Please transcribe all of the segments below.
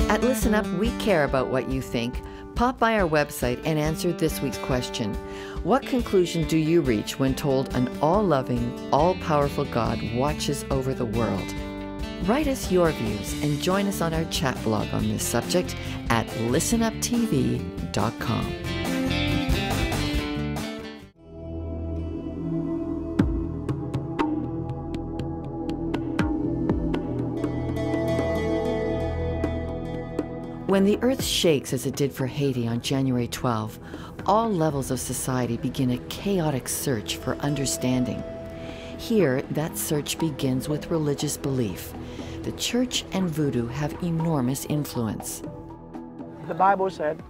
At Listen Up, we care about what you think. Pop by our website and answer this week's question. What conclusion do you reach when told an all-loving, all-powerful God watches over the world? Write us your views and join us on our chat blog on this subject at listenuptv.com. When the earth shakes as it did for Haiti on January 12, all levels of society begin a chaotic search for understanding. Here, that search begins with religious belief. The church and voodoo have enormous influence. The Bible said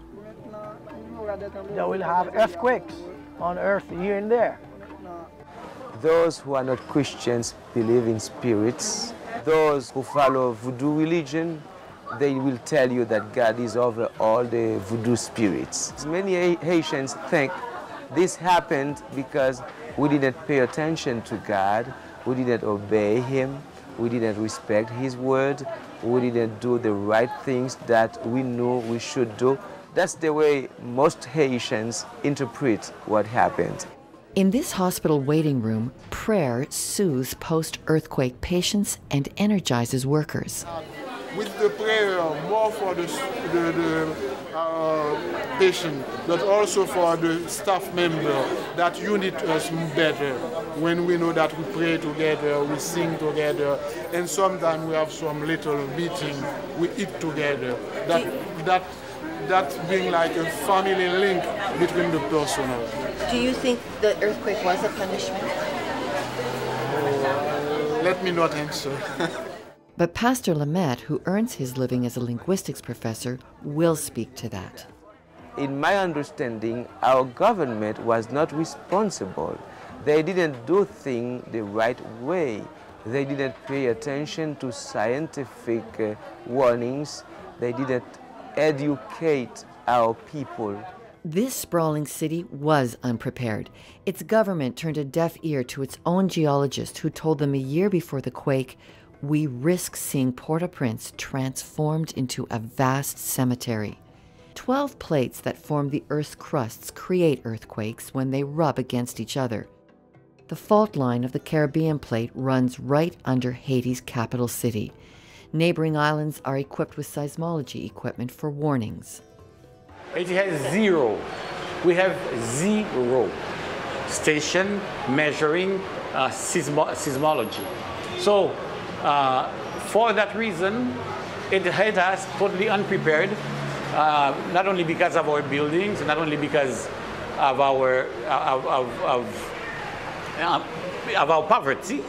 that we'll have earthquakes on earth here and there. Those who are not Christians believe in spirits. Those who follow voodoo religion, they will tell you that God is over all the voodoo spirits. Many Haitians think this happened because we didn't pay attention to God, we didn't obey Him, we didn't respect His word, we didn't do the right things that we knew we should do. That's the way most Haitians interpret what happened. In this hospital waiting room, prayer soothes post-earthquake patients and energizes workers. With the prayer, more for the patient, but also for the staff member, that unite us better. When we know that we pray together, we sing together, and sometimes we have some little meeting, we eat together. That being like a family link between the personal. Do you think the earthquake was a punishment? Let me not answer. But Pastor Lamette, who earns his living as a linguistics professor, will speak to that. In my understanding, our government was not responsible. They didn't do things the right way. They didn't pay attention to scientific warnings. They didn't educate our people. This sprawling city was unprepared. Its government turned a deaf ear to its own geologist, who told them a year before the quake, "We risk seeing Port-au-Prince transformed into a vast cemetery." 12 plates that form the Earth's crusts create earthquakes when they rub against each other. The fault line of the Caribbean plate runs right under Haiti's capital city. Neighboring islands are equipped with seismology equipment for warnings. Haiti has zero. We have zero station measuring seismology. So, for that reason, it had us totally unprepared, not only because of our buildings, not only because of our poverty,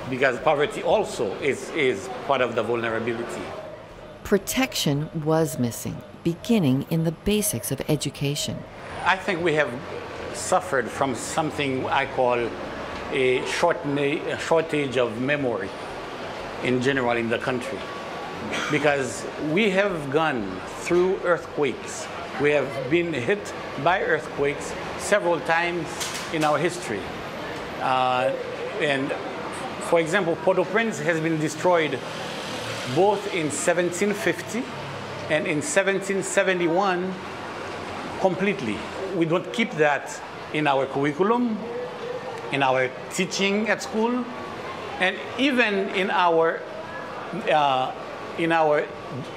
because poverty also is part of the vulnerability. Protection was missing, beginning in the basics of education. I think we have suffered from something I call a shortage of memory in general in the country, because we have gone through earthquakes. We have been hit by earthquakes several times in our history. And for example, Port-au-Prince has been destroyed both in 1750 and in 1771 completely. We don't keep that in our curriculum, in our teaching at school, and even in our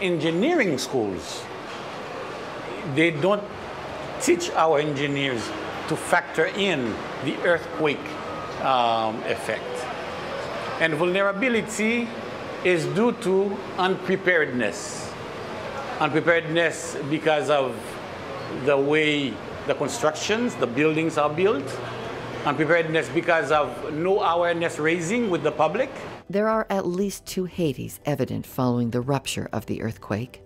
engineering schools. They don't teach our engineers to factor in the earthquake effect. And vulnerability is due to unpreparedness. Unpreparedness because of the way the constructions, the buildings are built. Unpreparedness because of no awareness raising with the public. There are at least 2 Haitis evident following the rupture of the earthquake.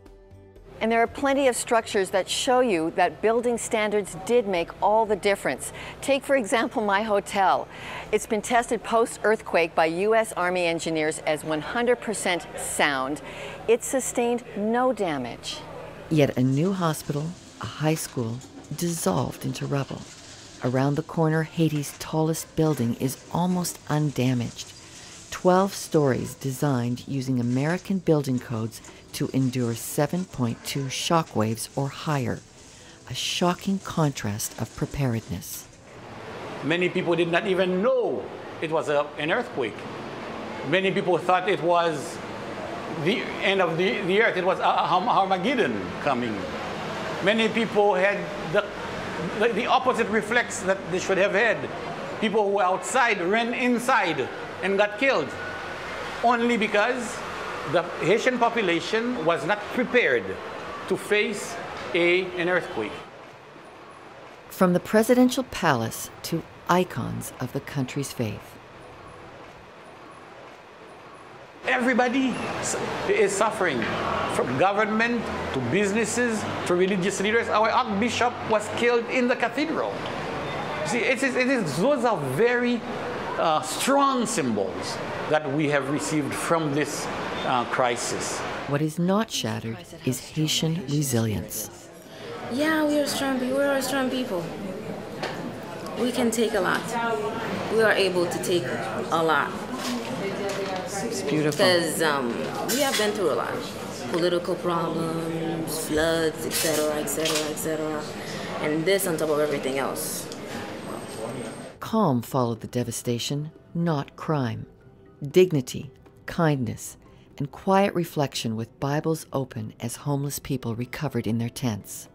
And there are plenty of structures that show you that building standards did make all the difference. Take, for example, my hotel. It's been tested post-earthquake by U.S. Army engineers as 100% sound. It sustained no damage. Yet a new hospital, a high school, dissolved into rubble. Around the corner, Haiti's tallest building is almost undamaged. 12 stories designed using American building codes to endure 7.2 shock waves or higher, a shocking contrast of preparedness. Many people did not even know it was an earthquake. Many people thought it was the end of the earth. It was Armageddon coming. Many people had the opposite reflex that they should have had. People who were outside ran inside and got killed, only because the Haitian population was not prepared to face an earthquake. From the presidential palace to icons of the country's faith. Everybody is suffering, from government to businesses to religious leaders. Our archbishop was killed in the cathedral. See, those are very strong symbols that we have received from this crisis. What is not shattered is Haitian resilience. Yeah, we are strong. We are strong people. We can take a lot. We are able to take a lot. It's beautiful. Because we have been through a lot. Political problems, floods, etc., etc., etc. And this on top of everything else. Calm followed the devastation, not crime. Dignity, kindness, and quiet reflection with Bibles open as homeless people recovered in their tents.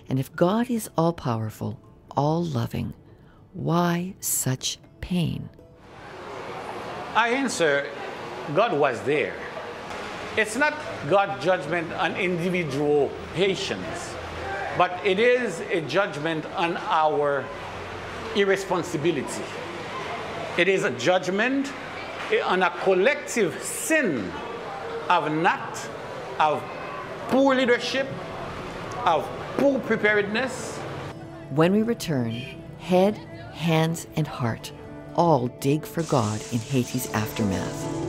And if God is all-powerful, all-loving, why such pain? I answer, God was there. It's not God's judgment on individual Haitians, but it is a judgment on our irresponsibility. It is a judgment on a collective sin of poor leadership, of poor preparedness. When we return, head, hands, and heart all dig for God in Haiti's aftermath.